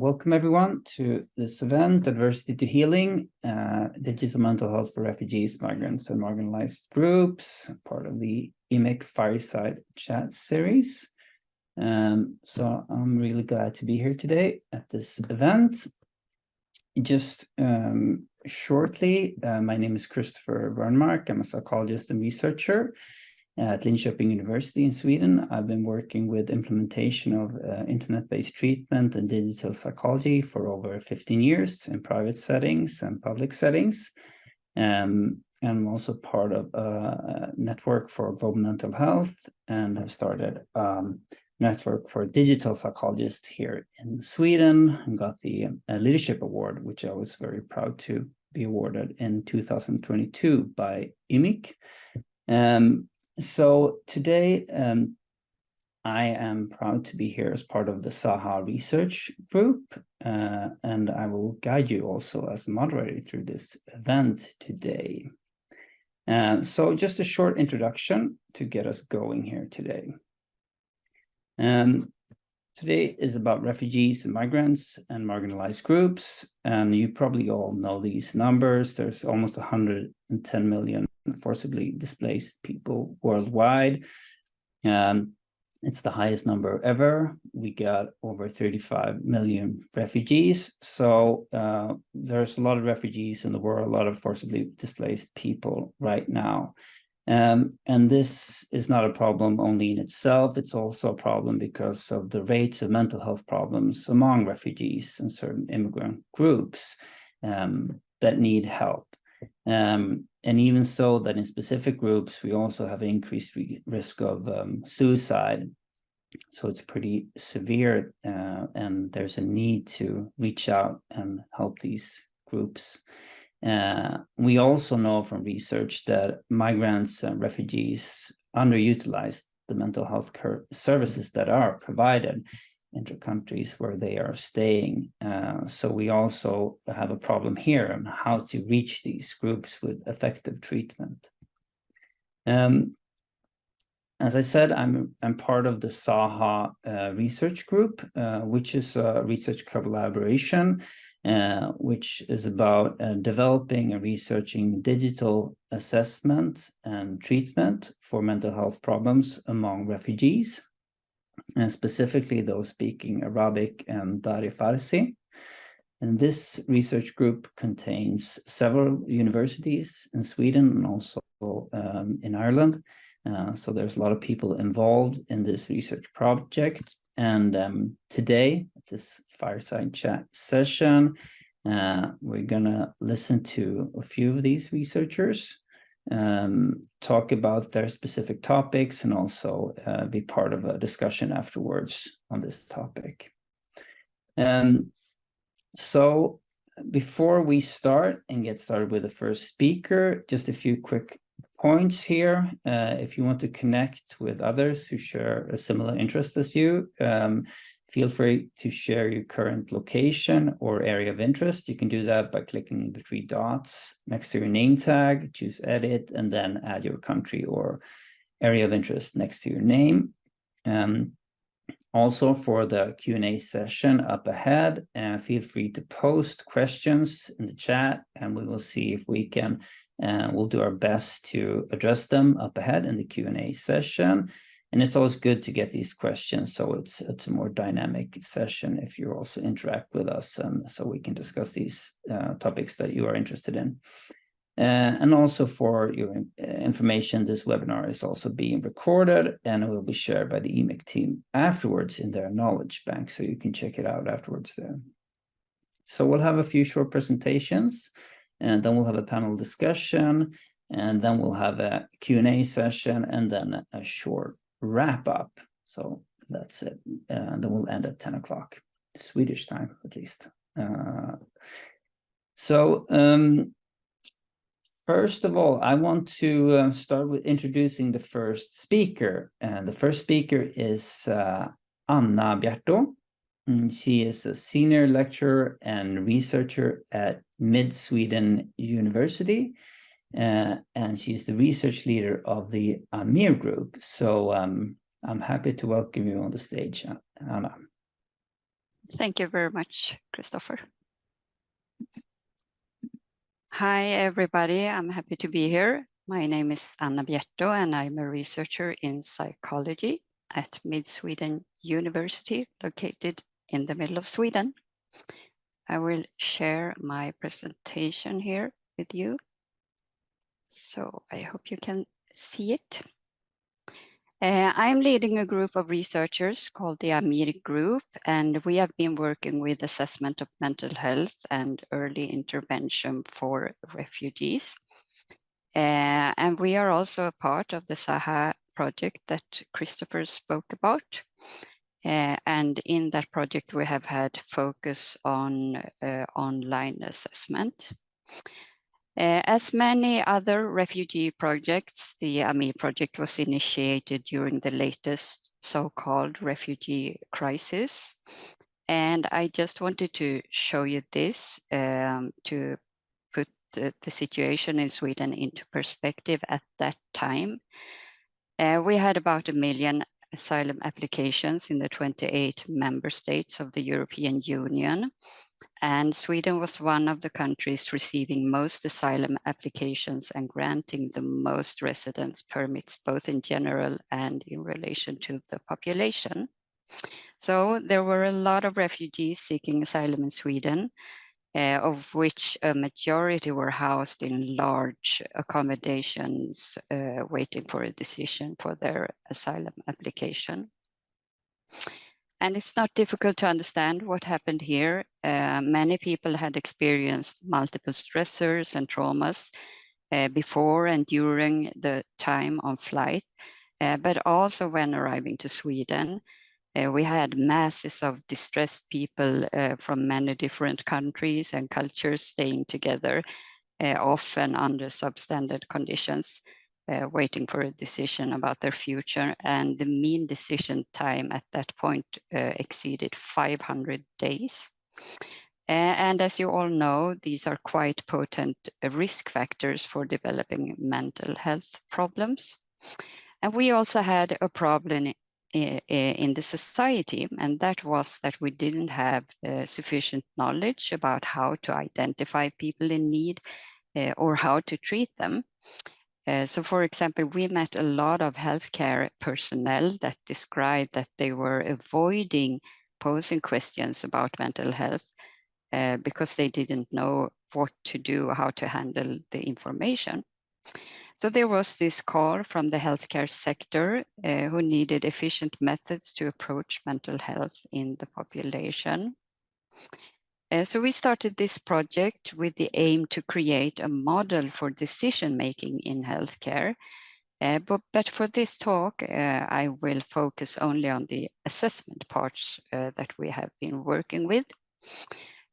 welcome everyone to this event, Adversity to Healing, Digital Mental Health for Refugees, Migrants, and Marginalized Groups, part of the IMIC Fireside Chat series. So I'm really glad to be here today at this event. Just shortly, my name is Christopher Bernmark. I'm a psychologist and researcher at Linköping University in Sweden. I've been working with implementation of internet-based treatment and digital psychology for over 15 years in private settings and public settings. And I'm also part of a network for global mental health, and have started network for digital psychologists here in Sweden, and got the Leadership Award, which I was very proud to be awarded in 2022 by IMIC. So today, I am proud to be here as part of the SAHA research group, and I will guide you also as a moderator through this event today. So just a short introduction to get us going here today. Today is about refugees and migrants and marginalized groups, and you probably all know these numbers. There's almost 110 million forcibly displaced people worldwide. It's the highest number ever. We got over 35 million refugees. So there's a lot of refugees in the world, a lot of forcibly displaced people right now. And this is not a problem only in itself. It's also a problem because of the rates of mental health problems among refugees and certain immigrant groups that need help. And even so that in specific groups, we also have increased risk of suicide. So it's pretty severe, and there's a need to reach out and help these groups. We also know from research that migrants and refugees underutilize the mental health services that are provided in the countries where they are staying. So we also have a problem here on how to reach these groups with effective treatment. As I said, I'm part of the SAHA research group, which is a research collaboration, which is about developing and researching digital assessment and treatment for mental health problems among refugees, and specifically those speaking Arabic and Dari Farsi. And this research group contains several universities in Sweden and also in Ireland. So there's a lot of people involved in this research project. And today, at this fireside chat session, we're gonna listen to a few of these researchers, talk about their specific topics, and also be part of a discussion afterwards on this topic. So before we start and get started with the first speaker, just a few quick points here. If you want to connect with others who share a similar interest as you, feel free to share your current location or area of interest. You can do that by clicking the three dots next to your name tag, choose edit, and then add your country or area of interest next to your name. Also, for the Q&A session up ahead, feel free to post questions in the chat, and we will see if we can, we'll do our best to address them up ahead in the Q&A session. And it's always good to get these questions, so it's a more dynamic session if you also interact with us, and so we can discuss these topics that you are interested in. And also for your information, this webinar is also being recorded and it will be shared by the IMIC team afterwards in their knowledge bank, so you can check it out afterwards there. So we'll have a few short presentations, and then we'll have a panel discussion, and then we'll have a Q&A session, and then a short wrap up. So that's it. And then we'll end at 10 o'clock, Swedish time at least. First of all, I want to start with introducing the first speaker. And the first speaker is Anna Bjerto. She is a senior lecturer and researcher at Mid-Sweden University. And she's the research leader of the Amir group. So I'm happy to welcome you on the stage, Anna. Thank you very much, Christopher. Hi, everybody. I'm happy to be here. My name is Anna Bjerto, and I'm a researcher in psychology at Mid Sweden University, located in the middle of Sweden. I will share my presentation here with you. So I hope you can see it. I'm leading a group of researchers called the AMIR group, and we have been working with assessment of mental health and early intervention for refugees. And we are also a part of the SAHA project that Christopher spoke about. And in that project, we have had focus on online assessment. As many other refugee projects, the AMIR project was initiated during the latest so-called refugee crisis. And I just wanted to show you this to put the situation in Sweden into perspective at that time. We had about 1 million asylum applications in the 28 member states of the European Union. And Sweden was one of the countries receiving most asylum applications and granting the most residence permits, both in general and in relation to the population. So there were a lot of refugees seeking asylum in Sweden, of which a majority were housed in large accommodations, waiting for a decision for their asylum application. And it's not difficult to understand what happened here. Many people had experienced multiple stressors and traumas before and during the time on flight, but also when arriving to Sweden. We had masses of distressed people from many different countries and cultures staying together, often under substandard conditions, waiting for a decision about their future. And the mean decision time at that point exceeded 500 days. And as you all know, these are quite potent risk factors for developing mental health problems. And we also had a problem in the society, and that was that we didn't have sufficient knowledge about how to identify people in need or how to treat them. So for example, we met a lot of healthcare personnel that described that they were avoiding posing questions about mental health because they didn't know what to do, how to handle the information. So there was this call from the healthcare sector who needed efficient methods to approach mental health in the population. So we started this project with the aim to create a model for decision-making in healthcare. But for this talk, I will focus only on the assessment parts that we have been working with.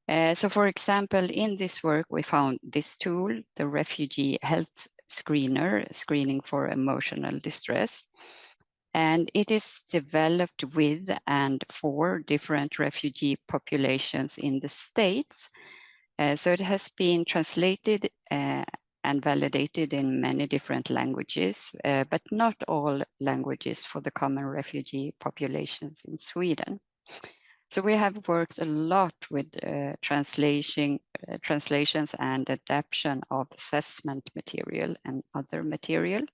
So for example, in this work, we found this tool, the Refugee Health Screener, screening for emotional distress. And it is developed with and for different refugee populations in the States. So it has been translated and validated in many different languages, but not all languages for the common refugee populations in Sweden. So we have worked a lot with translations and adaptation of assessment material and other material.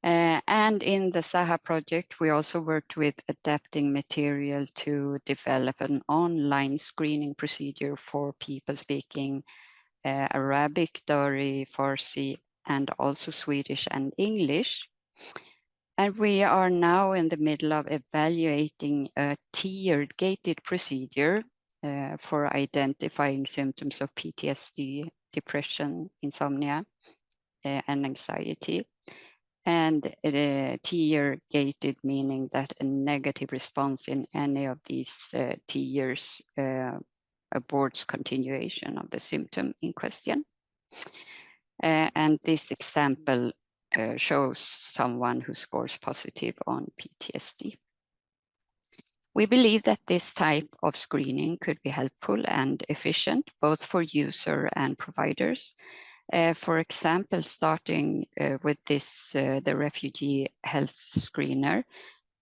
And in the SAHA project, we also worked with adapting material to develop an online screening procedure for people speaking Arabic, Dari, Farsi, and also Swedish and English. And we are now in the middle of evaluating a tiered gated procedure for identifying symptoms of PTSD, depression, insomnia, and anxiety. And tier gated, meaning that a negative response in any of these tiers aborts continuation of the symptom in question. And this example shows someone who scores positive on PTSD. We believe that this type of screening could be helpful and efficient, both for user and providers. For example, starting with this, the Refugee Health Screener,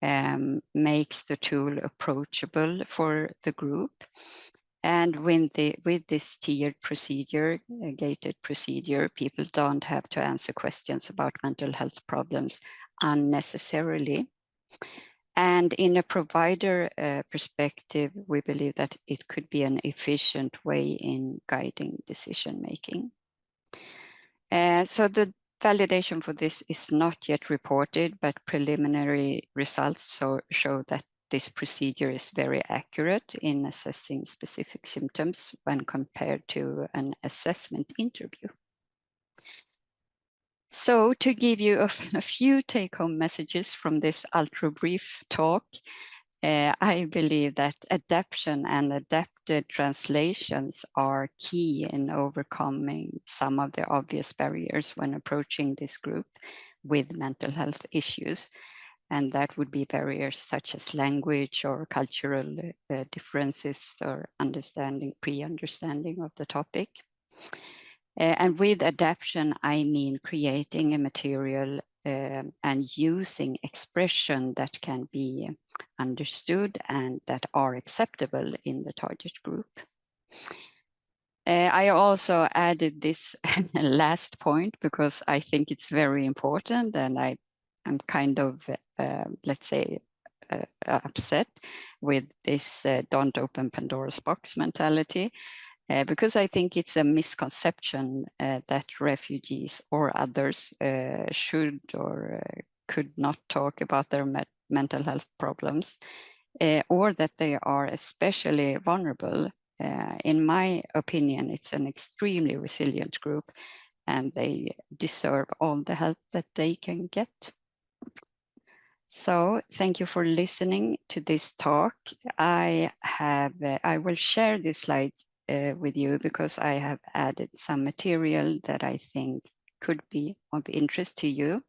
makes the tool approachable for the group. And with this tiered procedure, gated procedure, people don't have to answer questions about mental health problems unnecessarily. And in a provider perspective, we believe that it could be an efficient way in guiding decision making. So the validation for this is not yet reported, but preliminary results show that this procedure is very accurate in assessing specific symptoms when compared to an assessment interview. So to give you a few take-home messages from this ultra-brief talk, I believe that adaptation and adapted translations are key in overcoming some of the obvious barriers when approaching this group with mental health issues. And that would be barriers such as language or cultural differences or pre-understanding of the topic. And with adaptation, I mean creating a material and using expression that can be understood and that are acceptable in the target group. I also added this last point because I think it's very important, and I'm kind of, let's say, upset with this don't open Pandora's box mentality. Because I think it's a misconception that refugees or others should or could not talk about their mental health problems, or that they are especially vulnerable. In my opinion, it's an extremely resilient group, and they deserve all the help that they can get. So thank you for listening to this talk. I will share this slide with you because I have added some material that I think could be of interest to you.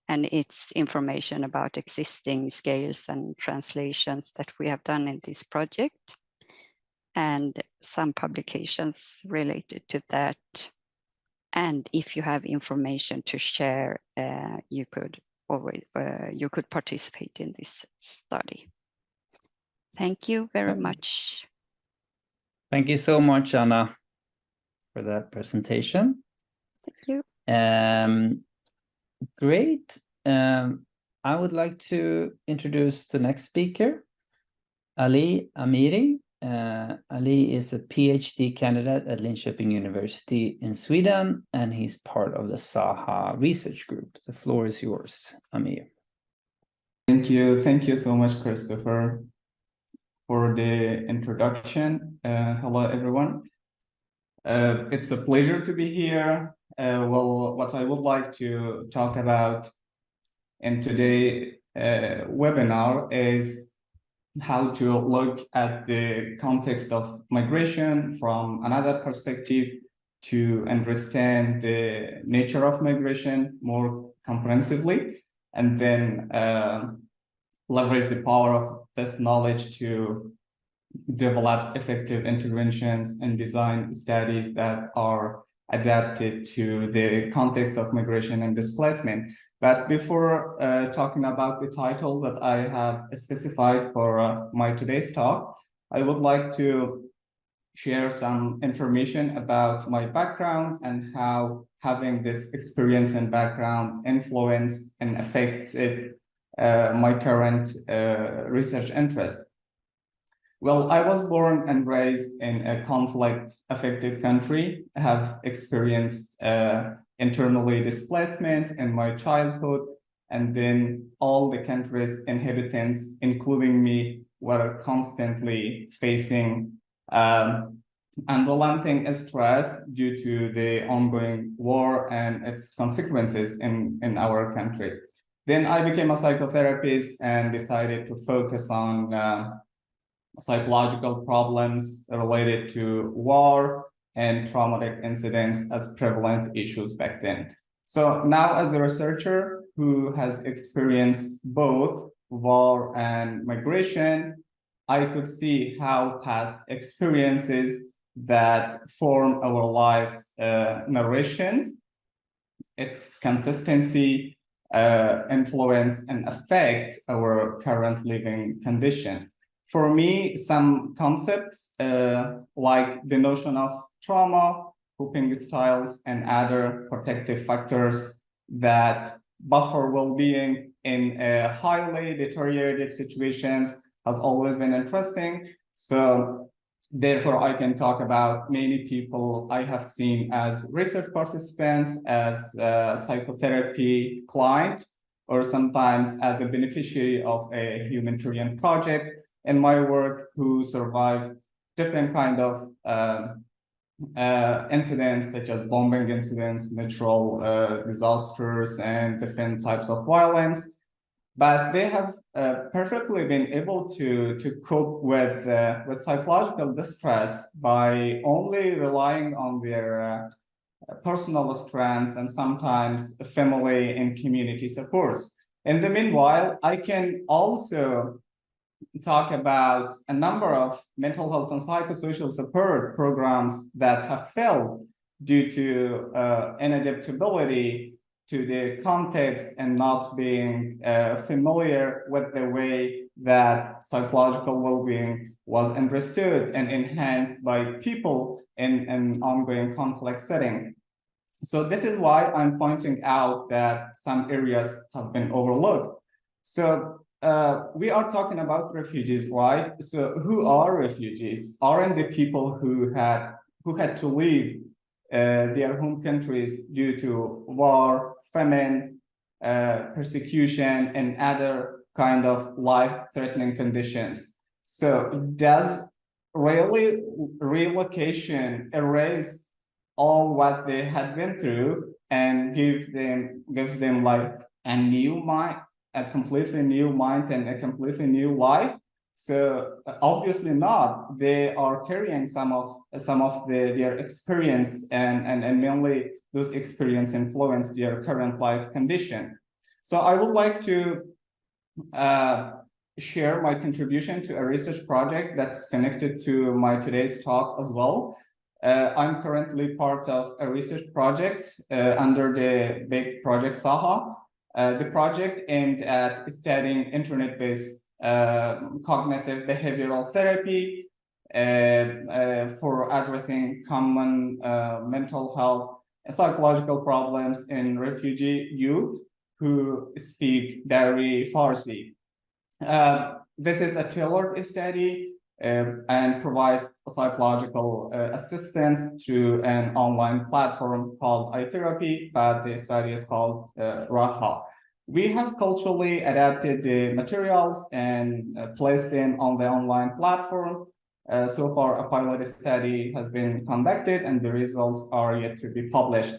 And it's information about existing scales and translations that we have done in this project, and some publications related to that. And if you have information to share, you could participate in this study. Thank you very much. Thank you so much, Anna, for that presentation. Thank you. Great. I would like to introduce the next speaker, Ali Amiri. Ali is a PhD candidate at Linköping University in Sweden, and he's part of the SAHA research group. The floor is yours, Amir. Thank you so much, Christopher, for the introduction. Hello, everyone. It's a pleasure to be here. Well, what I would like to talk about in today's webinar is how to look at the context of migration from another perspective to understand the nature of migration more comprehensively, and then leverage the power of this knowledge to develop effective interventions and design studies that are adapted to the context of migration and displacement. But before talking about the title that I have specified for my today's talk, I would like to share some information about my background and how having this experience and background influenced and affected my current research interest. Well, I was born and raised in a conflict-affected country. I have experienced internally displacement in my childhood, and then all the country's inhabitants, including me, were constantly facing unrelenting stress due to the ongoing war and its consequences in our country. Then I became a psychotherapist and decided to focus on psychological problems related to war and traumatic incidents as prevalent issues back then. So now, as a researcher who has experienced both war and migration, I could see how past experiences that form our lives' narrations, its consistency, influence and affect our current living condition. For me, some concepts like the notion of trauma, coping styles, and other protective factors that buffer well-being in highly deteriorated situations has always been interesting. So therefore, I can talk about many people I have seen as research participants, as a psychotherapy client, or sometimes as a beneficiary of a humanitarian project in my work, who survive different kind of incidents such as bombing incidents, natural disasters, and different types of violence. But they have perfectly been able to cope with psychological distress by only relying on their personal strengths and sometimes family and community supports. In the meanwhile, I can also talk about a number of mental health and psychosocial support programs that have failed due to inadaptability to the context and not being familiar with the way that psychological well-being was understood and enhanced by people in an ongoing conflict setting. So this is why I'm pointing out that some areas have been overlooked. So we are talking about refugees, right? So who are refugees? Aren't the people who had to leave their home countries due to war, famine, persecution, and other kind of life-threatening conditions? So does really relocation erase all what they had been through and gives them like a new mind, a completely new mind and a completely new life? So obviously not. They are carrying some of their experience and mainly those experience influence their current life condition. So I would like to share my contribution to a research project that's connected to my today's talk as well. I'm currently part of a research project under the big project SAHA. The project aimed at studying internet-based cognitive behavioral therapy for addressing common mental health and psychological problems in refugee youth who speak Dari Farsi. This is a tailored study and provides psychological assistance through an online platform called iTherapy, but the study is called Raha. We have culturally adapted the materials and placed them on the online platform. So far, a pilot study has been conducted and the results are yet to be published.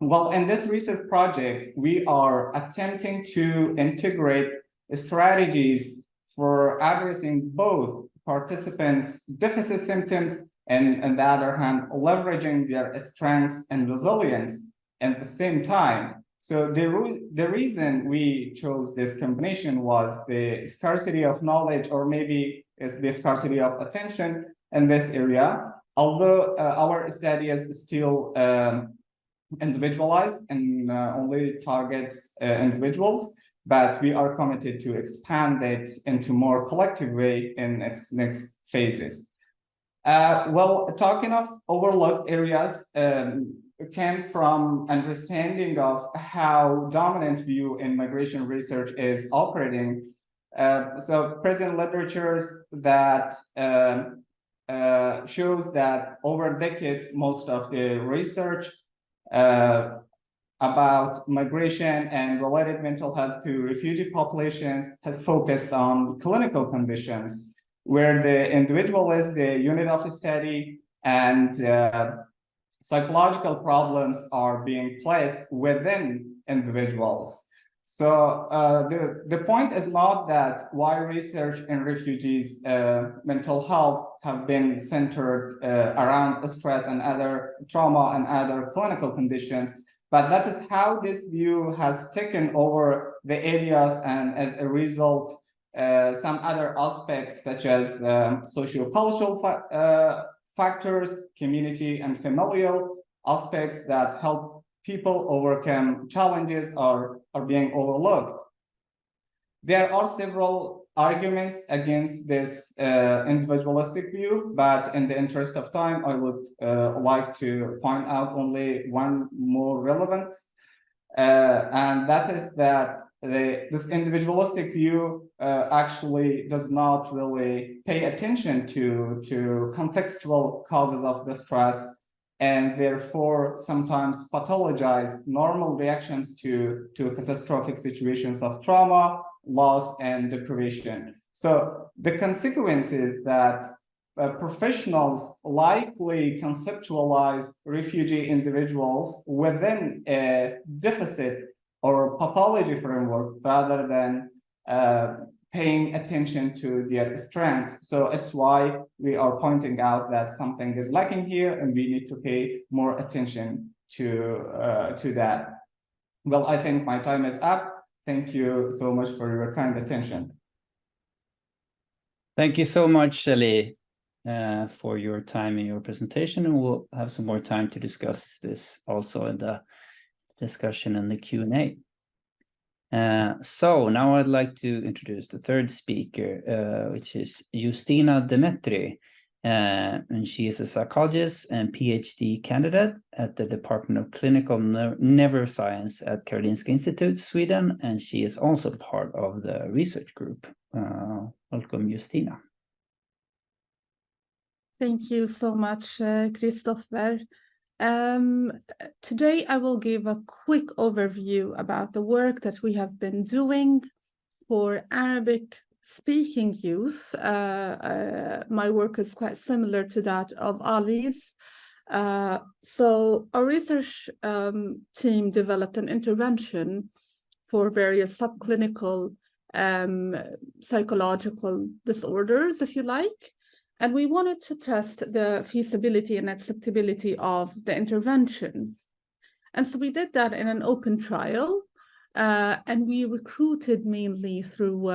Well, in this research project, we are attempting to integrate strategies for addressing both participants' deficit symptoms and, on the other hand, leveraging their strengths and resilience at the same time. So the reason we chose this combination was the scarcity of knowledge, or maybe the scarcity of attention in this area. Although our study is still individualized and only targets individuals, but we are committed to expand it into more collective way in its next phases. Well, talking of overlooked areas, comes from understanding of how dominant view in migration research is operating. So present literatures that shows that over decades, most of the research about migration and related mental health to refugee populations has focused on clinical conditions, where the individual is the unit of study and psychological problems are being placed within individuals. So the point is not that why research in refugees' mental health have been centered around stress and other trauma and other clinical conditions, but that is how this view has taken over the areas, and as a result, some other aspects such as socio-cultural factors, community and familial aspects that help people overcome challenges or are being overlooked. There are several arguments against this individualistic view, but in the interest of time, I would like to point out only one more relevant, and that is that this individualistic view actually does not really pay attention to contextual causes of distress, and therefore sometimes pathologize normal reactions to catastrophic situations of trauma, loss, and deprivation. So the consequence is that professionals likely conceptualize refugee individuals within a deficit or pathology framework rather than paying attention to their strengths. So it's why we are pointing out that something is lacking here and we need to pay more attention to that. Well, I think my time is up. Thank you so much for your kind attention. Thank you so much, Ali, for your time in your presentation, and we'll have some more time to discuss this also in the discussion and the Q&A. So now I'd like to introduce the third speaker, which is Justina Demetri, and she is a psychologist and PhD candidate at the Department of Clinical Neuroscience at Karolinska Institute, Sweden, and she is also part of the research group. Welcome, Justina. Thank you so much, Christopher. Today I will give a quick overview about the work that we have been doing for Arabic speaking youth. My work is quite similar to that of Ali's. So our research team developed an intervention for various subclinical psychological disorders, if you like. And we wanted to test the feasibility and acceptability of the intervention. And so we did that in an open trial, and we recruited mainly through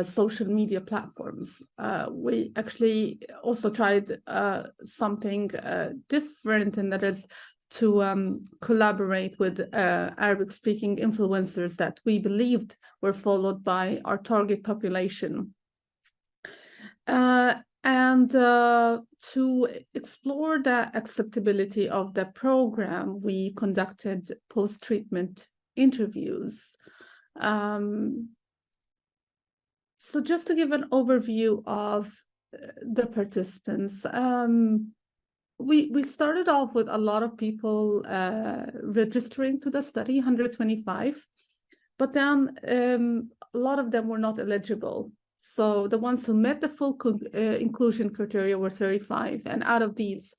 social media platforms. We actually also tried something different, and that is to collaborate with Arabic-speaking influencers that we believed were followed by our target population. And to explore the acceptability of the program, we conducted post-treatment interviews. So just to give an overview of the participants, we started off with a lot of people registering to the study, 125, but then a lot of them were not eligible. So the ones who met the full inclusion criteria were 35, and out of these,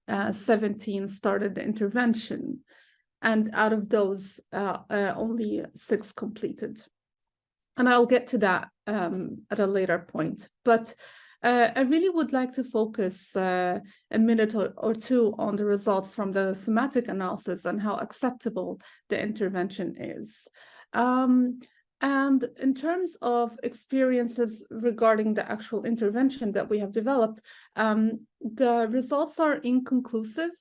17 started the intervention, and out of those, only 6 completed. And I'll get to that at a later point. But I really would like to focus a minute or two on the results from the thematic analysis and how acceptable the intervention is. And in terms of experiences regarding the actual intervention that we have developed, the results are inconclusive.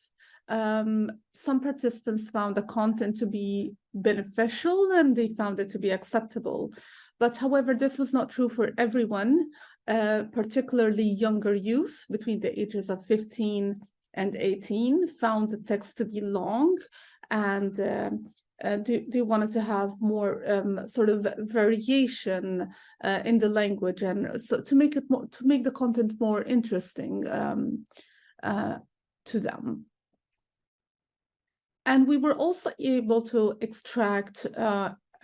Some participants found the content to be beneficial and they found it to be acceptable. But however, this was not true for everyone, particularly younger youth between the ages of 15 and 18 found the text to be long, and they wanted to have more sort of variation in the language, and so to make the content more interesting to them. And we were also able to extract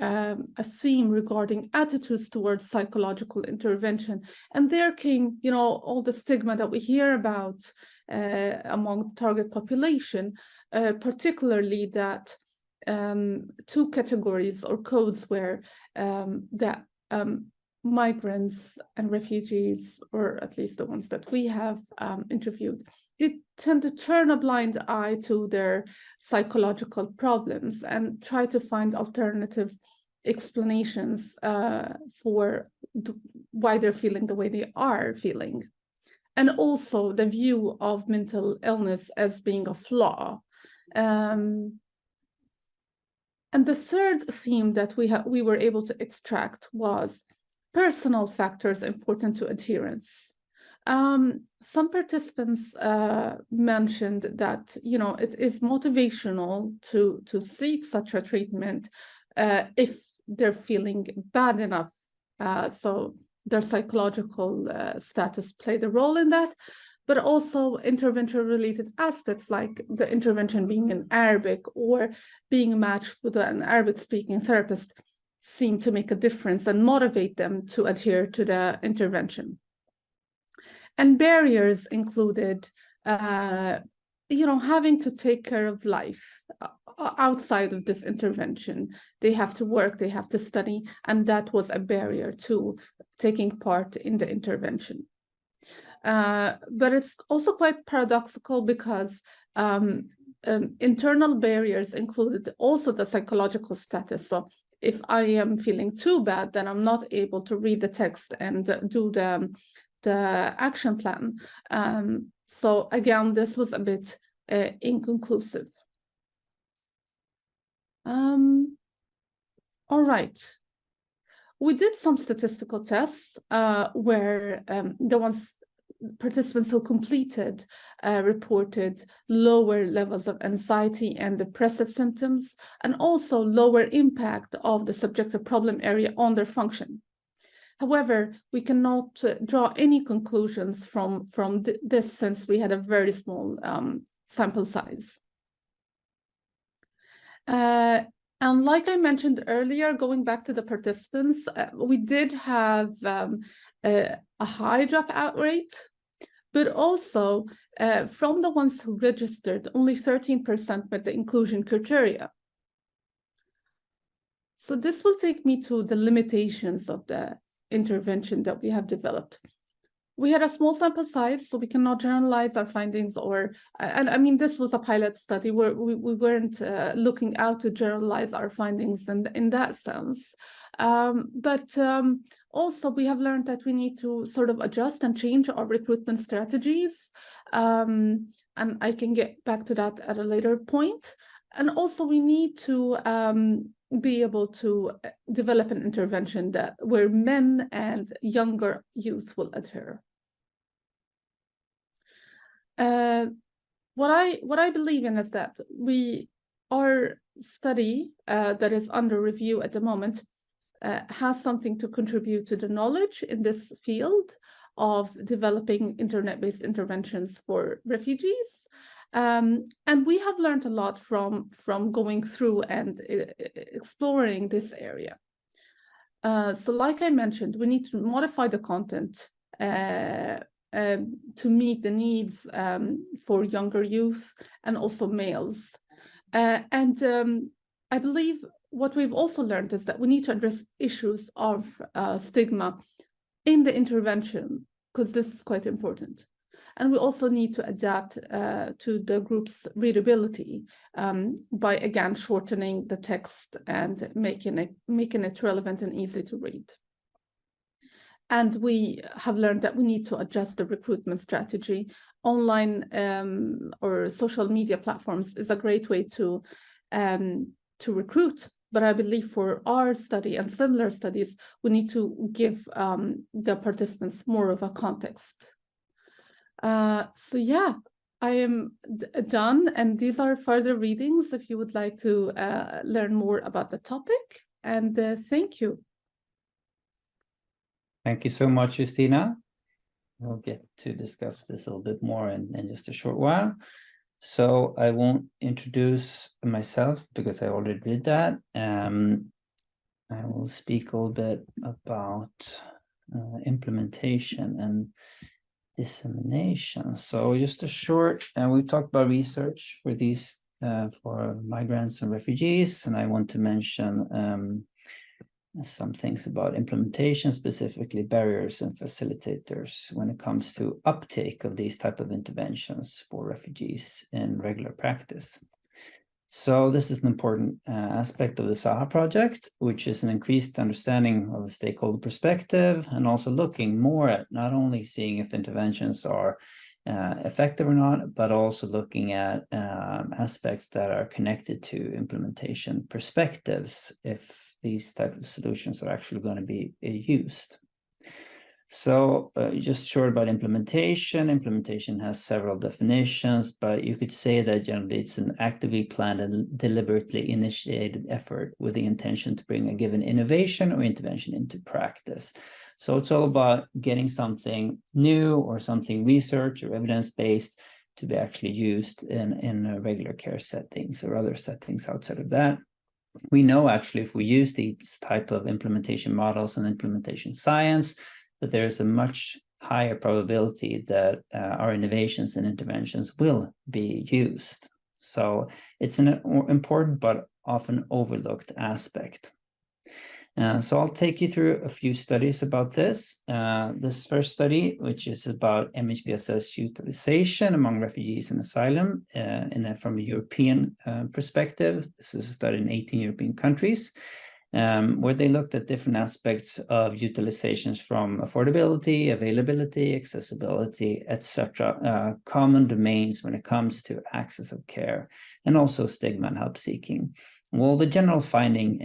a theme regarding attitudes towards psychological intervention, and there came, all the stigma that we hear about among target population, particularly that 2 categories or codes where that migrants and refugees, or at least the ones that we have interviewed, they tend to turn a blind eye to their psychological problems and try to find alternative explanations for why they're feeling the way they are feeling. And also the view of mental illness as being a flaw. And the third theme that we were able to extract was personal factors important to adherence. Some participants mentioned that, you know, it is motivational to seek such a treatment if they're feeling bad enough. So their psychological status played a role in that, but also intervention-related aspects like the intervention being in Arabic or being matched with an Arabic-speaking therapist seem to make a difference and motivate them to adhere to the intervention. And barriers included, you know, having to take care of life outside of this intervention. They have to work, they have to study, and that was a barrier to taking part in the intervention. But it's also quite paradoxical because internal barriers included also the psychological status. So if I am feeling too bad, then I'm not able to read the text and do the action plan. So again, this was a bit inconclusive. All right. We did some statistical tests where the participants who completed reported lower levels of anxiety and depressive symptoms, and also lower impact of the subjective problem area on their function. However, we cannot draw any conclusions from this since we had a very small sample size. And like I mentioned earlier, going back to the participants, we did have a high dropout rate, but also from the ones who registered, only 13% met the inclusion criteria. So this will take me to the limitations of the intervention that we have developed. We had a small sample size, so we cannot generalize our findings, and I mean, this was a pilot study where we weren't looking out to generalize our findings in that sense. But also we have learned that we need to sort of adjust and change our recruitment strategies. And I can get back to that at a later point. And also we need to be able to develop an intervention where men and younger youth will adhere. What I believe in is that our study that is under review at the moment has something to contribute to the knowledge in this field of developing internet-based interventions for refugees. And we have learned a lot from going through and exploring this area. So like I mentioned, we need to modify the content to meet the needs for younger youth and also males. And I believe what we've also learned is that we need to address issues of stigma in the intervention, because this is quite important. And we also need to adapt to the group's readability by, again, shortening the text and making it relevant and easy to read. And we have learned that we need to adjust the recruitment strategy. Online or social media platforms is a great way to recruit. But I believe for our study and similar studies, we need to give the participants more of a context. So yeah, I am done. And these are further readings if you would like to learn more about the topic. And thank you. Thank you so much, Justina. We'll get to discuss this a little bit more in just a short while. So I won't introduce myself because I already did that. I will speak a little bit about implementation and dissemination. So just a short, we talked about research for these, for migrants and refugees, and I want to mention some things about implementation, specifically barriers and facilitators when it comes to uptake of these type of interventions for refugees in regular practice. So this is an important aspect of the SAHA project, which is an increased understanding of the stakeholder perspective, and also looking more at not only seeing if interventions are effective or not, but also looking at aspects that are connected to implementation perspectives, if these type of solutions are actually going to be used. So just short about implementation. Implementation has several definitions, but you could say that generally it's an actively planned and deliberately initiated effort with the intention to bring a given innovation or intervention into practice. So it's all about getting something new or something research or evidence-based to be actually used in regular care settings or other settings outside of that. We know actually if we use these type of implementation models and implementation science, that there's a much higher probability that our innovations and interventions will be used. So it's an important but often overlooked aspect. So I'll take you through a few studies about this. This first study, which is about MHPSS utilization among refugees and asylum from a European perspective. This is a study in 18 European countries. Where they looked at different aspects of utilizations from affordability, availability, accessibility, etc., common domains when it comes to access of care, and also stigma and help seeking. Well, the general finding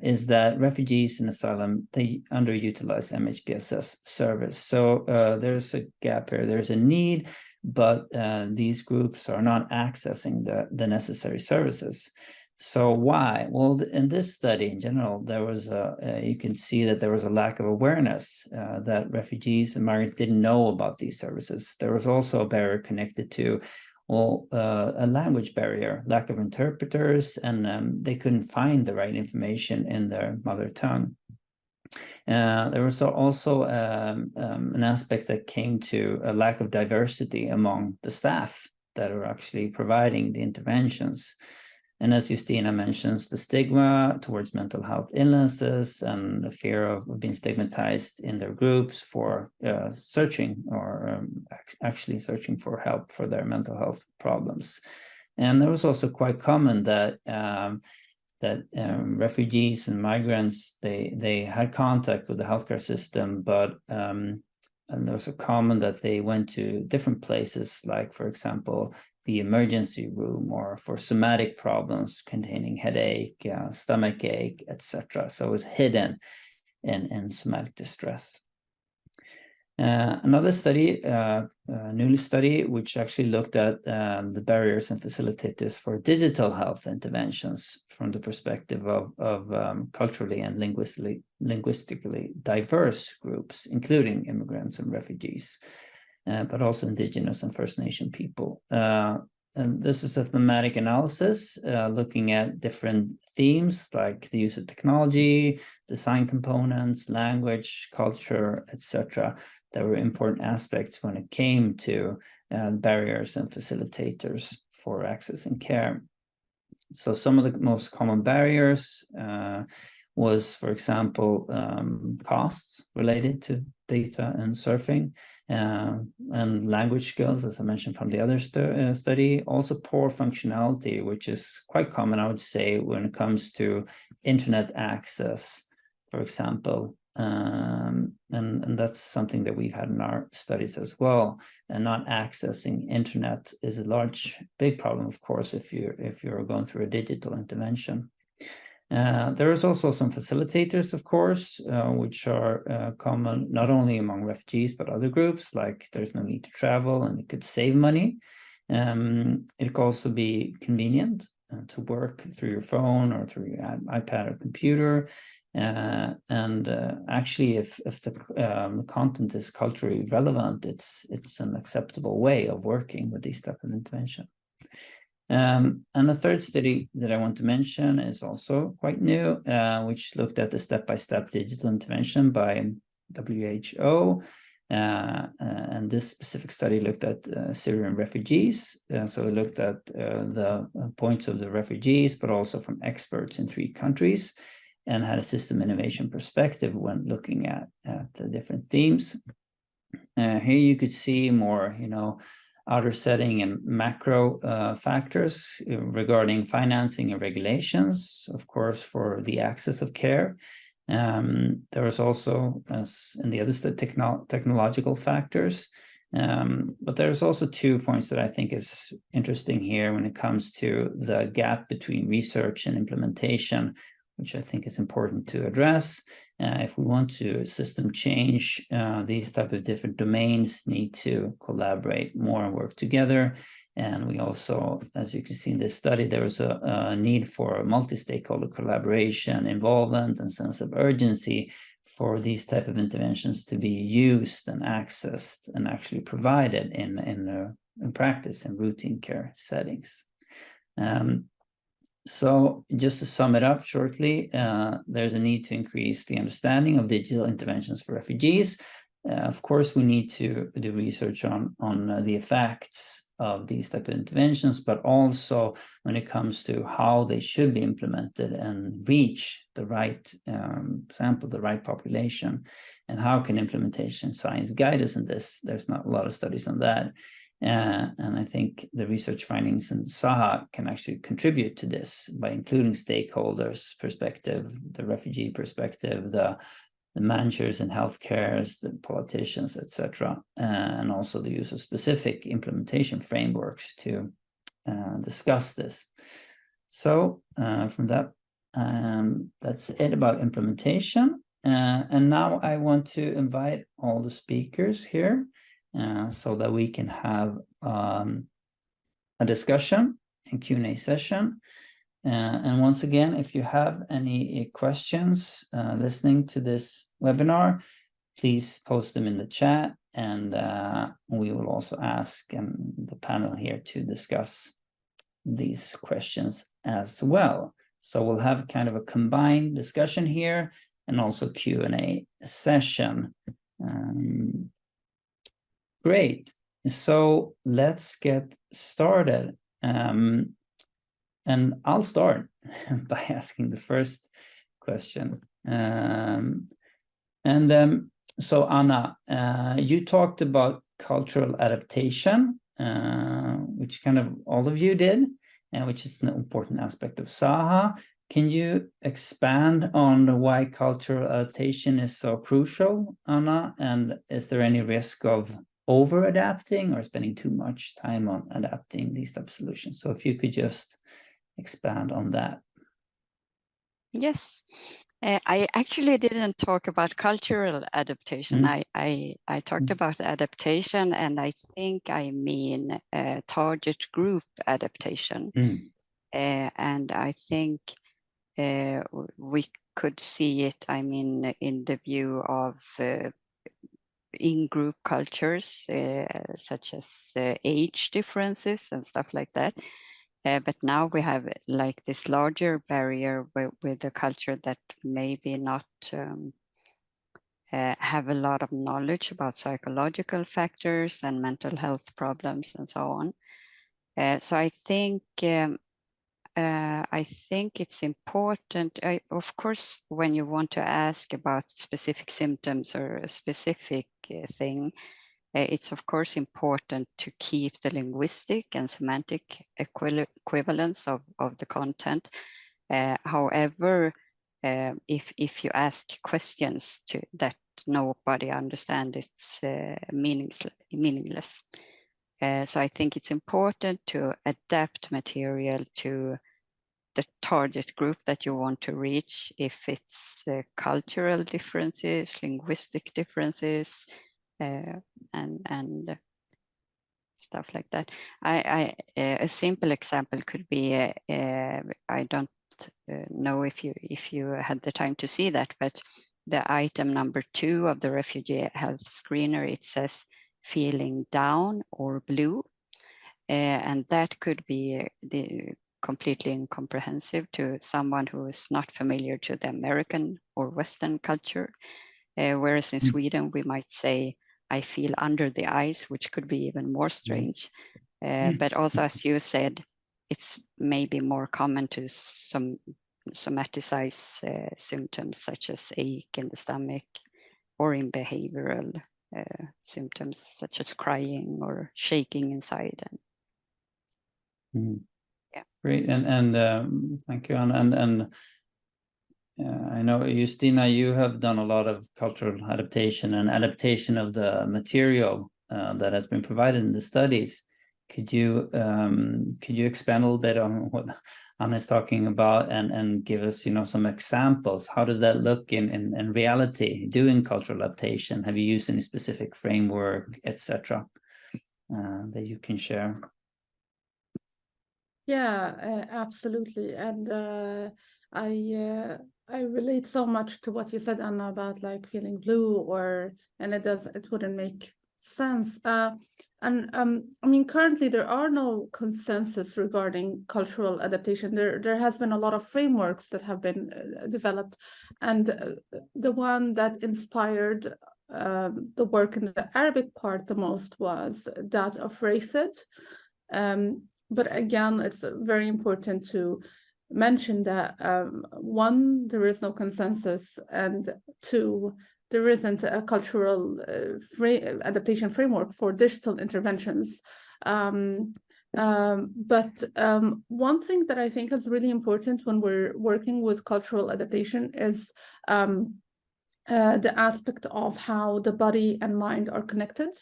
is that refugees and asylum, they underutilize MHPSS service. So there's a gap here, there's a need, but these groups are not accessing the necessary services. So why? Well, in this study in general, there was you can see that there was a lack of awareness that refugees and migrants didn't know about these services. There was also a barrier connected to, well, a language barrier, lack of interpreters, and they couldn't find the right information in their mother tongue. There was also an aspect that came to a lack of diversity among the staff that are actually providing the interventions. And as Justina mentions, the stigma towards mental health illnesses and the fear of being stigmatized in their groups for searching or actually searching for help for their mental health problems. And it was also quite common that refugees and migrants, they had contact with the healthcare system, but and there was a common that they went to different places, like, for example, the emergency room, or for somatic problems containing headache, stomach ache, etc. So it was hidden in somatic distress. Another study, newly study, which actually looked at the barriers and facilitators for digital health interventions from the perspective of culturally and linguistically diverse groups, including immigrants and refugees, but also indigenous and First Nation people. And this is a thematic analysis looking at different themes like the use of technology, design components, language, culture, etc. That were important aspects when it came to barriers and facilitators for accessing care. So some of the most common barriers was, for example, costs related to data and surfing, and language skills, as I mentioned from the other study. Also poor functionality, which is quite common, I would say, when it comes to internet access, for example. And that's something that we've had in our studies as well. And not accessing internet is a big problem, of course, if you're going through a digital intervention. There is also some facilitators, of course, which are common not only among refugees, but other groups, like there's no need to travel and it could save money. It could also be convenient to work through your phone or through your iPad or computer. Actually, if the content is culturally relevant, it's an acceptable way of working with these type of intervention. And the third study that I want to mention is also quite new, which looked at the step-by-step digital intervention by WHO. And this specific study looked at Syrian refugees. So it looked at the points of the refugees, but also from experts in 3 countries, and had a system innovation perspective when looking at the different themes. Here you could see more, outer setting and macro factors regarding financing and regulations, of course, for the access of care. There is also, as in the other technological factors, but there's also 2 points that I think is interesting here when it comes to the gap between research and implementation, which I think is important to address. If we want to system change, these type of different domains need to collaborate more and work together. And we also, as you can see in this study, there is a need for multi-stakeholder collaboration, involvement, and sense of urgency for these type of interventions to be used and accessed and actually provided in practice in routine care settings. So just to sum it up shortly, there's a need to increase the understanding of digital interventions for refugees. Of course, we need to do research on the effects of these type of interventions, but also when it comes to how they should be implemented and reach the right sample, the right population, and how can implementation science guide us in this. There's not a lot of studies on that. And I think the research findings in SAHA can actually contribute to this by including stakeholders' perspective, the refugee perspective, the managers in healthcare, the politicians, etc., and also the use of specific implementation frameworks to discuss this. So from that, that's it about implementation. And now I want to invite all the speakers here so that we can have a discussion and Q&A session. And once again, if you have any questions listening to this webinar, please post them in the chat, and we will also ask the panel here to discuss these questions as well. So we'll have kind of a combined discussion here and also Q&A session. Great. So let's get started. And I'll start by asking the first question. So Anna, you talked about cultural adaptation, which kind of all of you did, which is an important aspect of SAHA. Can you expand on why cultural adaptation is so crucial, Anna? And is there any risk of over-adapting or spending too much time on adapting these type of solutions? So if you could just expand on that. Yes, I actually didn't talk about cultural adaptation. I talked about adaptation, and I think I mean target group adaptation. And I think we could see it, I mean, in the view of in-group cultures, such as age differences and stuff like that. But now we have like this larger barrier with a culture that maybe not have a lot of knowledge about psychological factors and mental health problems and so on. So I think it's important. Of course, when you want to ask about specific symptoms or a specific thing, it's of course important to keep the linguistic and semantic equivalence of the content. However, if you ask questions that nobody understands, it's meaningless. So I think it's important to adapt material to the target group that you want to reach, if it's cultural differences, linguistic differences, and stuff like that. A simple example could be I don't know if you had the time to see that, but the item number 2 of the refugee health screener, it says feeling down or blue, and that could be completely incomprehensive to someone who is not familiar to the American or Western culture. Whereas in Sweden, we might say, I feel under the ice, which could be even more strange. But also, as you said, it's maybe more common to somaticize symptoms such as ache in the stomach or in behavioral symptoms such as crying or shaking inside. And yeah, great, and thank you, and I know, Justina, you have done a lot of cultural adaptation and adaptation of the material that has been provided in the studies. Could you expand a little bit on what Anna is talking about and give us, some examples? How does that look in reality, doing cultural adaptation? Have you used any specific framework, etc., that you can share? Yeah, absolutely. And I relate so much to what you said, Anna, about like feeling blue, and it wouldn't make sense. And I mean, currently there are no consensus regarding cultural adaptation. There has been a lot of frameworks that have been developed, and the one that inspired the work in the Arabic part the most was that of Rayford. But again, it's very important to mention that one, there is no consensus, and two, there isn't a cultural adaptation framework for digital interventions. But one thing that I think is really important when we're working with cultural adaptation is the aspect of how the body and mind are connected.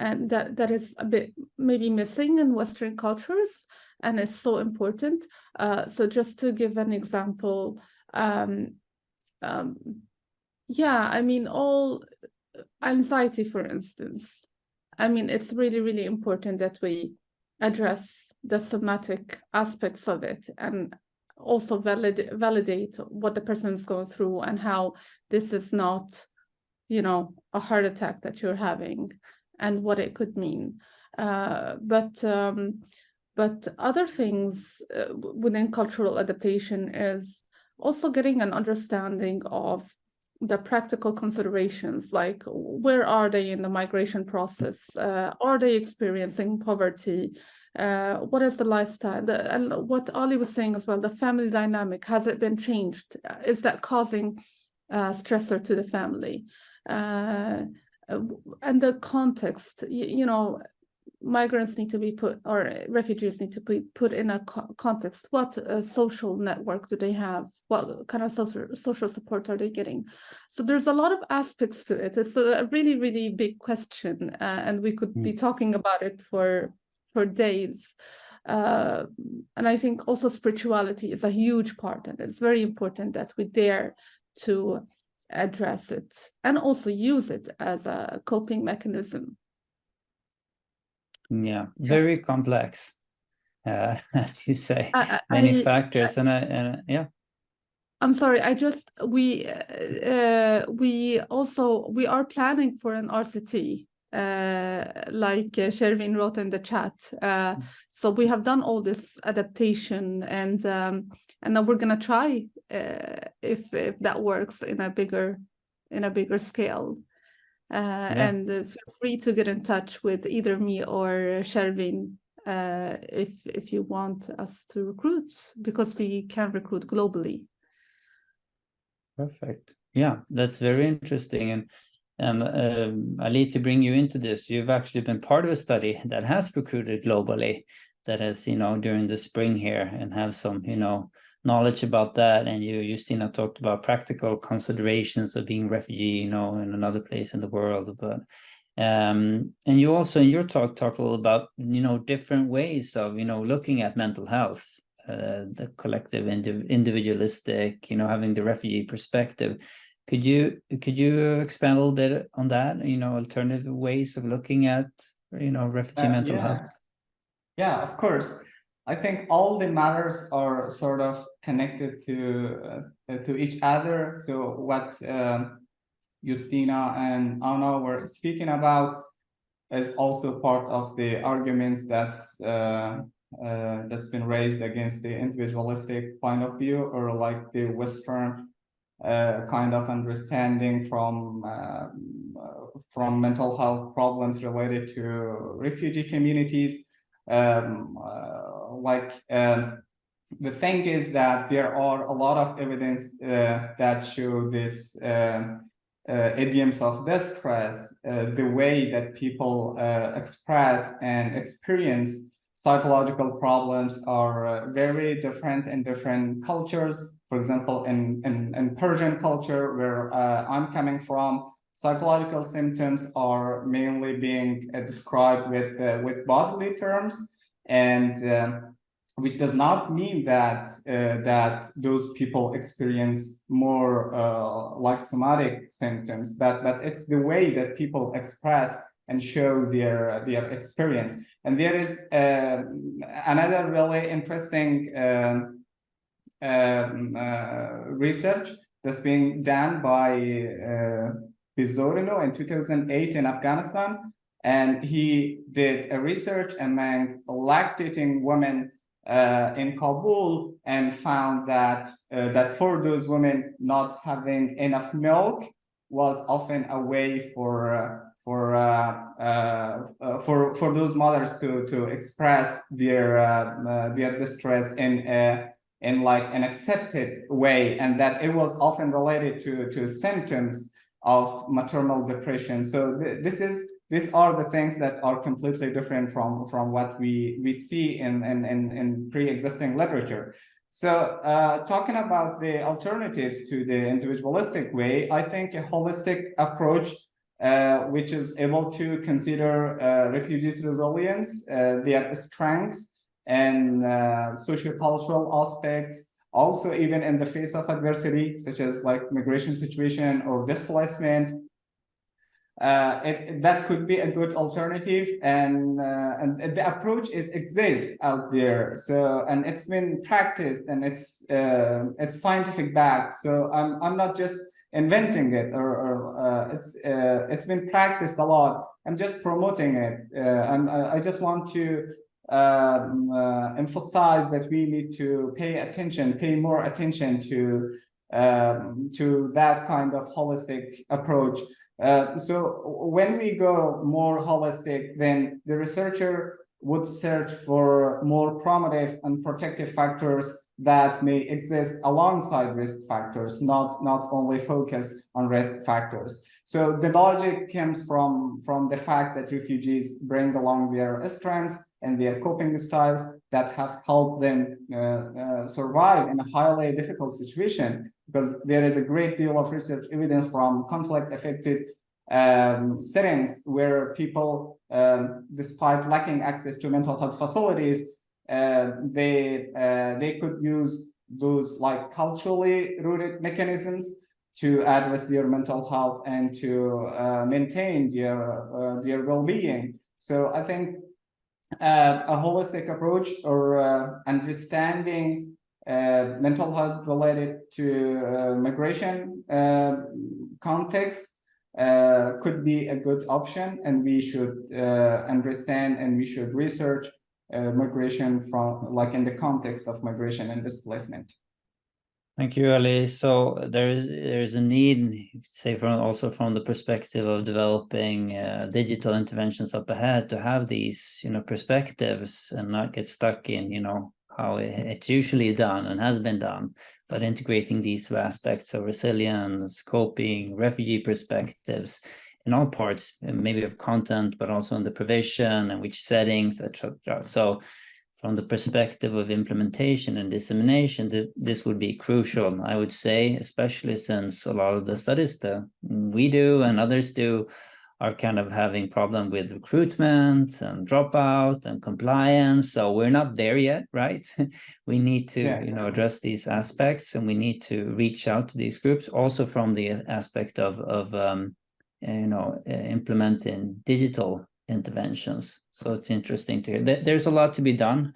And that is a bit maybe missing in Western cultures, and is so important. So just to give an example, yeah, I mean, all anxiety, for instance, I mean, it's really, really important that we address the somatic aspects of it, and also validate what the person is going through, and how this is not, a heart attack that you're having, and what it could mean. But other things within cultural adaptation is also getting an understanding of the practical considerations, like where are they in the migration process? Are they experiencing poverty? What is the lifestyle? And what Ali was saying as well, the family dynamic, has it been changed? Is that causing stressor to the family? And the context, migrants need to be put, or refugees need to be put in a context. What social network do they have? What kind of social support are they getting? So there's a lot of aspects to it. It's a really, really big question, and we could be talking about it for days. And I think also spirituality is a huge part, and it's very important that we dare to address it and also use it as a coping mechanism. Yeah, very complex, as you say, many factors, and yeah. I'm sorry, we are planning for an RCT, like Shervin wrote in the chat. So we have done all this adaptation, and now we're gonna try if that works in a bigger scale. And feel free to get in touch with either me or Shervin if you want us to recruit, because we can recruit globally. Perfect. Yeah, that's very interesting. And Ali, to bring you into this, you've actually been part of a study that has recruited globally, that has, during the spring here, and have some, knowledge about that. And you, Justina, talked about practical considerations of being refugee, in another place in the world. But and you also in your talked a little about, different ways of, looking at mental health. The collective, individualistic, having the refugee perspective. Could you expand a little bit on that? Alternative ways of looking at, refugee mental health. Yeah, of course. I think all the matters are sort of connected to each other. So what Justina and Anna were speaking about is also part of the arguments that's been raised against the individualistic point of view, or like the Western kind of understanding from mental health problems related to refugee communities. The thing is that there are a lot of evidence that show this idioms of distress, the way that people express and experience psychological problems are very different in different cultures. For example, in Persian culture, where I'm coming from, psychological symptoms are mainly being described with bodily terms, and which does not mean that that those people experience more like somatic symptoms, but it's the way that people express and show their experience. And there is another really interesting research that's being done by Pizzorino in 2008 in Afghanistan, and he did a research among lactating women in Kabul, and found that that for those women, not having enough milk was often a way for those mothers to express their distress in like an accepted way, and that it was often related to symptoms of maternal depression. So these are the things that are completely different from what we see in pre-existing literature. So talking about the alternatives to the individualistic way, I think a holistic approach which is able to consider refugees' resilience, their strengths, and sociocultural aspects, also even in the face of adversity, such as like migration situation or displacement. That could be a good alternative, and the approach exists out there. So, and it's been practiced, and it's scientific backed. So I'm not just inventing it, or it's been practiced a lot. I'm just promoting it, and I just want to emphasize that we need to pay more attention to that kind of holistic approach. So when we go more holistic, then the researcher would search for more promotive and protective factors that may exist alongside risk factors, not only focus on risk factors. So the logic comes from the fact that refugees bring along their strengths and their coping styles that have helped them survive in a highly difficult situation, because there is a great deal of research evidence from conflict-affected settings where people, despite lacking access to mental health facilities, they could use those like culturally rooted mechanisms to address their mental health and to maintain their well-being. So I think a holistic approach, or understanding mental health related to migration context could be a good option, and we should understand and we should research migration from, like, in the context of migration and displacement. Thank you, Ali. So there's a need, say, also from the perspective of developing digital interventions up ahead, to have these, perspectives and not get stuck in, how it's usually done and has been done, but integrating these aspects of resilience, coping, refugee perspectives in all parts, maybe of content, but also in the provision and which settings, etc. So from the perspective of implementation and dissemination, this would be crucial, I would say, especially since a lot of the studies that we do and others do are kind of having problem with recruitment and dropout and compliance. So we're not there yet, right? We need to, address these aspects, and we need to reach out to these groups also from the aspect of implementing digital interventions. So it's interesting to hear. There's a lot to be done,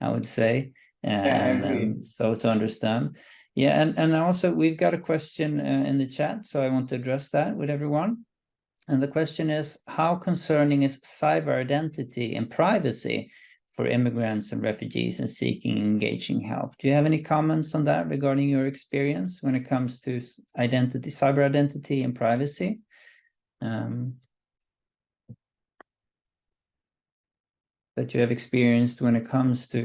I would say, and so to understand. Yeah, and also we've got a question in the chat, so I want to address that with everyone. And the question is, how concerning is cyber identity and privacy for immigrants and refugees and seeking engaging help? Do you have any comments on that regarding your experience when it comes to identity, cyber identity and privacy? That you have experienced when it comes to,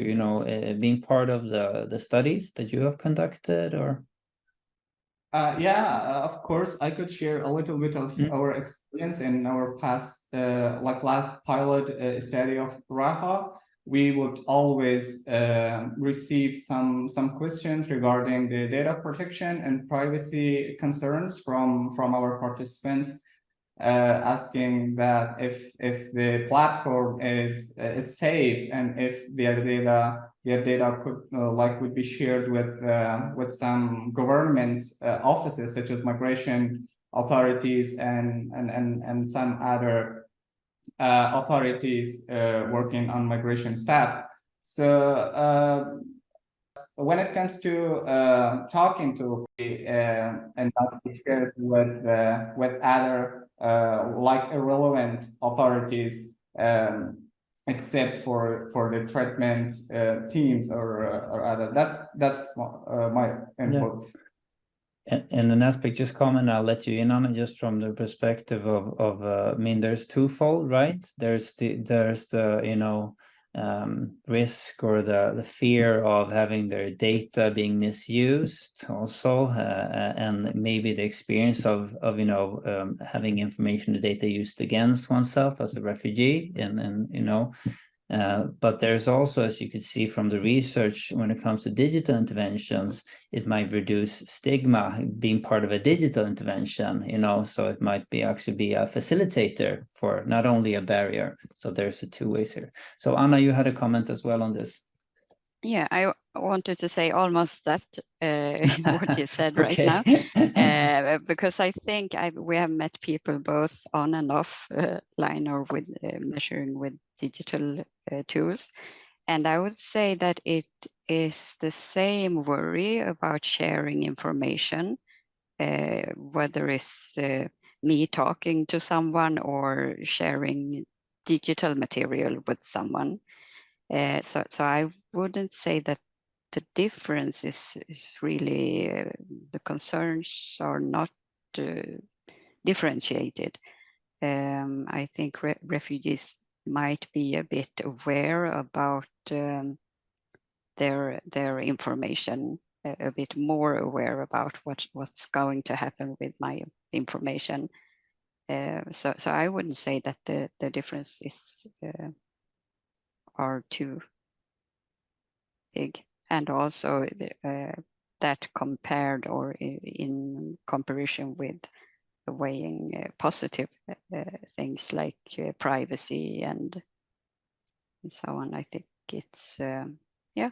being part of the studies that you have conducted, or? Of course, I could share a little bit of our experience in our past, last pilot study of Raha. We would always receive some questions regarding the data protection and privacy concerns from our participants, asking that if the platform is safe and if their data could would be shared with some government offices such as migration authorities and some other authorities working on migration staff. So when it comes to talking to and not be shared with other irrelevant authorities, except for the treatment teams or other. That's my input. And an aspect, just comment, I'll let you in on it, just from the perspective of I mean, there's twofold, right? There's the you know, risk or the fear of having their data being misused also, and maybe the experience of you know, having information, the data used against oneself as a refugee, and you know. But there's also, as you could see from the research, when it comes to digital interventions, it might reduce stigma being part of a digital intervention, you know, so it might be actually be a facilitator for not only a barrier. So there's a two ways here. So Anna, you had a comment as well on this. Yeah, I wanted to say almost that what you said right now, because I think we have met people both on and off line or with measuring with digital tools. And I would say that it is the same worry about sharing information, whether it's me talking to someone or sharing digital material with someone. So I wouldn't say that the difference is really the concerns are not differentiated. I think refugees might be a bit aware about their information, a bit more aware about what's going to happen with my information. So I wouldn't say that the difference is are too big, and also that compared or in comparison with weighing positive things like privacy and so on. I think it's yeah,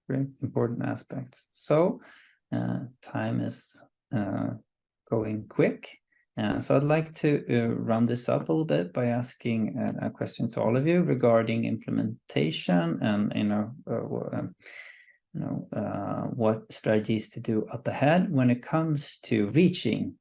very important aspects. So time is going quick. So I'd like to round this up a little bit by asking a question to all of you regarding implementation and what strategies to do up ahead when it comes to reaching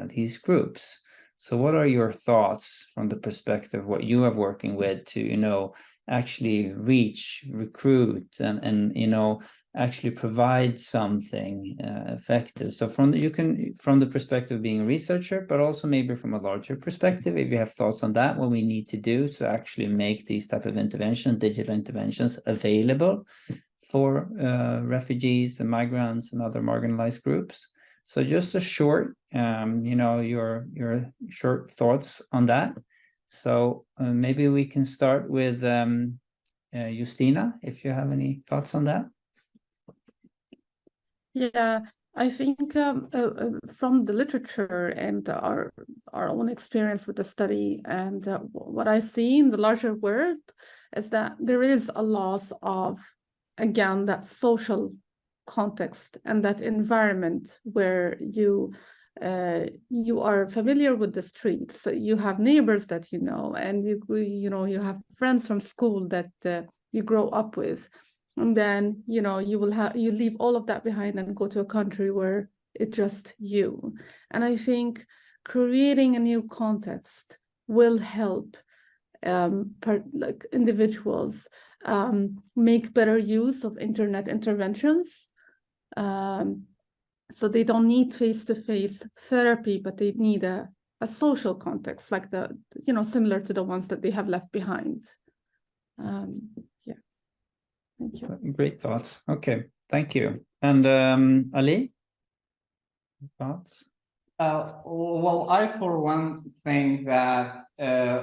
these groups. So what are your thoughts from the perspective of what you are working with to, you know, actually reach, recruit, and you know, actually provide something effective? So from the perspective of being a researcher, but also maybe from a larger perspective, if you have thoughts on that, what we need to do to actually make these type of interventions, digital interventions, available for refugees and migrants and other marginalized groups. So just a short, you know, your short thoughts on that. So maybe we can start with Justina, if you have any thoughts on that. Yeah, I think from the literature and our own experience with the study and what I see in the larger world is that there is a loss of, again, that social context and that environment where you are familiar with the streets, so you have neighbors that you know, and you have friends from school that you grow up with. And then, you know, you leave all of that behind and go to a country where it's just you. And I think creating a new context will help individuals make better use of internet interventions. So they don't need face-to-face therapy, but they need a social context, like similar to the ones that they have left behind. Yeah. Thank you. Great thoughts. Okay, thank you. And Ali, thoughts? Well, I for one think that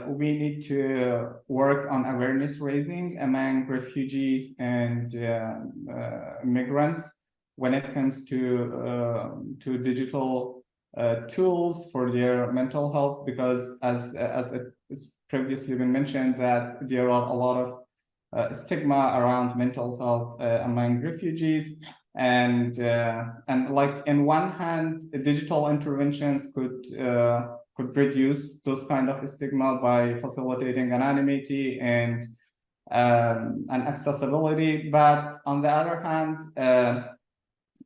we need to work on awareness raising among refugees and migrants when it comes to digital tools for their mental health, because as it has previously been mentioned, that there are a lot of stigma around mental health among refugees. And like in one hand, digital interventions could reduce those kind of stigma by facilitating anonymity and accessibility. But on the other hand,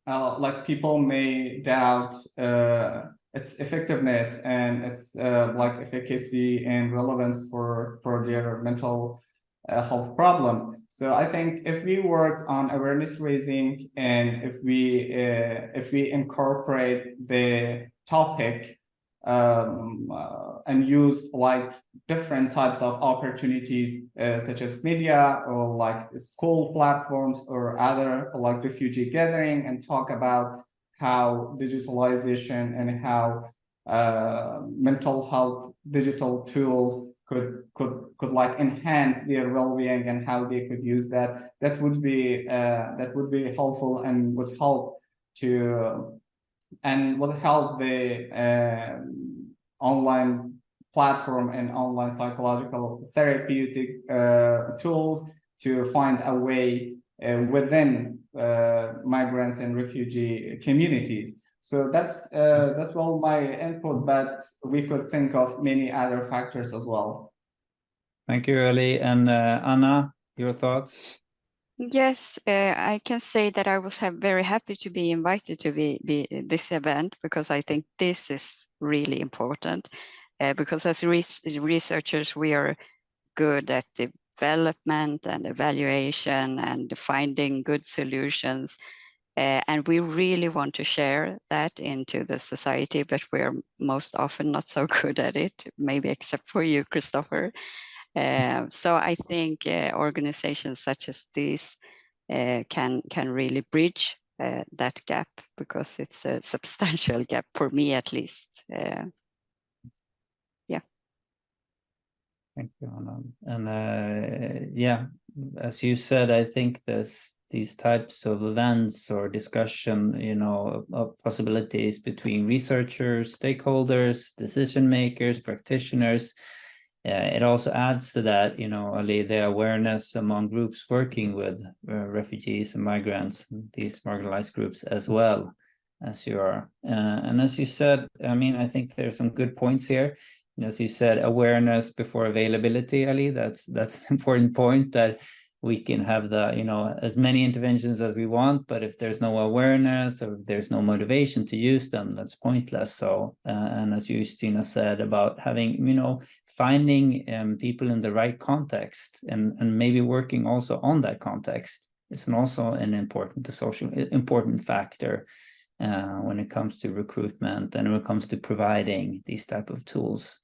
like people may doubt its effectiveness and its like efficacy and relevance for their mental health problem. So I think if we work on awareness raising and if we incorporate the topic and use like different types of opportunities such as media or like school platforms or other like refugee gathering, and talk about how digitalization and how mental health digital tools could like enhance their well-being and how they could use that would be helpful and would help to and will help the online platform and online psychological therapeutic tools to find a way within migrants and refugee communities. So that's well my input, but we could think of many other factors as well. Thank you, Ali. And Anna, your thoughts? Yes, I can say that I was very happy to be invited to this event, because I think this is really important. Because as researchers, we are good at development and evaluation and finding good solutions. And we really want to share that into the society, but we're most often not so good at it, maybe except for you, Christopher. So I think organizations such as these can really bridge that gap, because it's a substantial gap for me, at least. Yeah. Thank you, Anna. And yeah, as you said, I think these types of events or discussion, you know, of possibilities between researchers, stakeholders, decision makers, practitioners. It also adds to that, you know, Ali, the awareness among groups working with refugees and migrants, these marginalized groups as well as you are. And as you said, I mean, I think there's some good points here. As you said, awareness before availability, Ali, that's an important point, that we can have the, you know, as many interventions as we want, but if there's no awareness or if there's no motivation to use them, that's pointless. So, and as Justina said about having, you know, finding people in the right context and maybe working also on that context is also an important factor when it comes to recruitment and when it comes to providing these type of tools.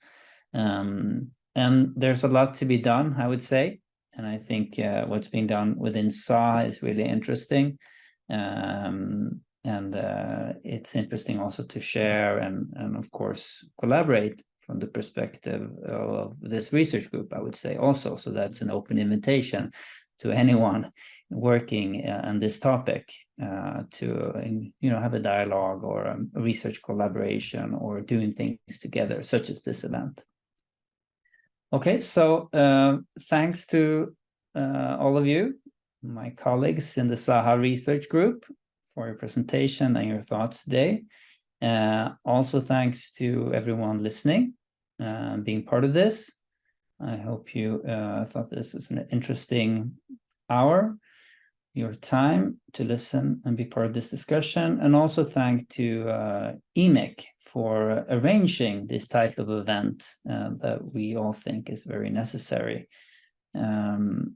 And there's a lot to be done, I would say. And I think what's being done within SA is really interesting. And it's interesting also to share and of course, collaborate from the perspective of this research group, I would say also. So that's an open invitation to anyone working on this topic to, you know, have a dialogue or a research collaboration or doing things together, such as this event. Okay, so thanks to all of you, my colleagues in the SAHA research group, for your presentation and your thoughts today. Also thanks to everyone listening, being part of this. I hope you thought this was an interesting hour, your time to listen and be part of this discussion. And also thank to EMIC for arranging this type of event that we all think is very necessary.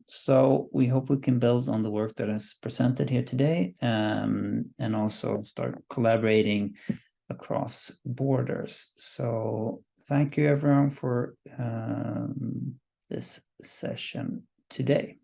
So we hope we can build on the work that is presented here today and also start collaborating across borders. So thank you everyone for this session today.